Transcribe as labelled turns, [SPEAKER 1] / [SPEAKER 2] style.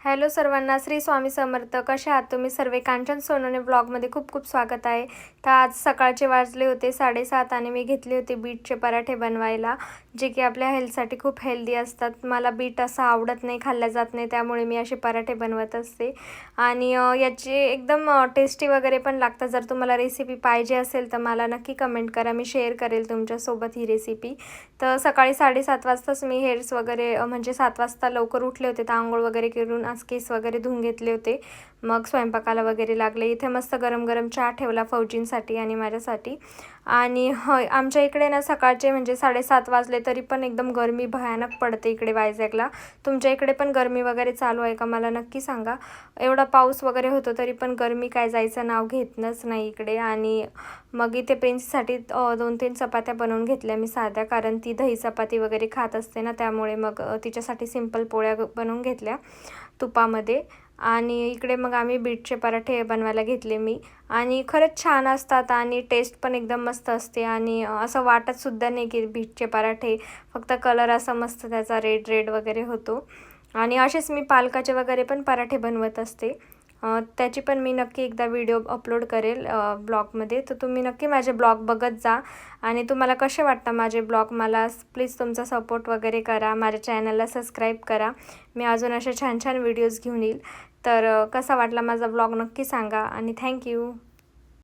[SPEAKER 1] Hello सर्वांना, श्री स्वामी समर्थ. कशा आहात तुम्ही सर्व? कांचन सोनवणे ब्लॉगमध्ये खूप खूप स्वागत आहे. तर आज सकाळचे वाजले होते 7:30 आणि मी घेतले होते बीटचे पराठे बनवायला, जे की आपल्या हेल्थसाठी खूप हेल्दी असतात. मला बीट असं आवडत नाही, खाल्ल्या जात नाही, त्यामुळे मी असे पराठे बनवत असते. आणि याचे एकदम टेस्टी वगैरे पण लागतात. जर तुम्हाला रेसिपी पाहिजे असेल तर मला नक्की कमेंट करा, मी शेअर करेल तुमच्यासोबत ही रेसिपी. तर सकाळी 7:30 वाजताच मी हेअर्स वगैरे म्हणजे 7 वाजता लवकर उठले होते, तर आंघोळ वगैरे करून आज केस वगैरे धुवून घेतले होते. मग स्वयंपाकाला वगैरे लागले. इथे मस्त गरम गरम चहा ठेवला फौजींसाठी आणि माझ्यासाठी. आणि आमच्या इकडे ना सकाळचे म्हणजे 7:30 वाजले तरी पण एकदम गरमी भयानक पडते इकडे वायझॅगला. तुमच्या इकडे पण गरमी वगैरे चालू आहे का मला नक्की सांगा. एवढा पाऊस वगैरे होतो तरी पण गरमी काय जायचं नाव घेतच नाही इकडे. आणि मग इथे प्रिन्ससाठी 2-3 चपात्या बनवून घेतल्या मी साध्या, कारण ती दही चपाती वगैरे खात असते ना, त्यामुळे मग तिच्यासाठी सिंपल पोळ्या बनवून घेतल्या तुपामध्ये. आणि इकडे मग आम्ही बीटचे पराठे बनवायला घेतले मी. आणि खरंच छान असतात आणि टेस्ट पण एकदम मस्त असते. आणि असं वाटतसुद्धा नाही की बीटचे पराठे, फक्त कलर असा मस्त त्याचा रेड रेड वगैरे होतो. आणि असेच मी पालकाचे वगैरे पण पराठे बनवत असते. त्याची पण मी नक्की एकदा व्हिडिओ अपलोड करेल ब्लॉगमध्ये. तर तुम्ही नक्की माझे ब्लॉग बघत जा. आणि तुम्हाला कसे वाटतं माझे ब्लॉग, मला प्लीज तुमचा सपोर्ट वगैरे करा. माझ्या चॅनलला सबस्क्राईब करा. मी अजून असे छान छान व्हिडिओज घेऊन येईल. तर कसा वाटला माझा ब्लॉग नक्की सांगा आणि थँक्यू.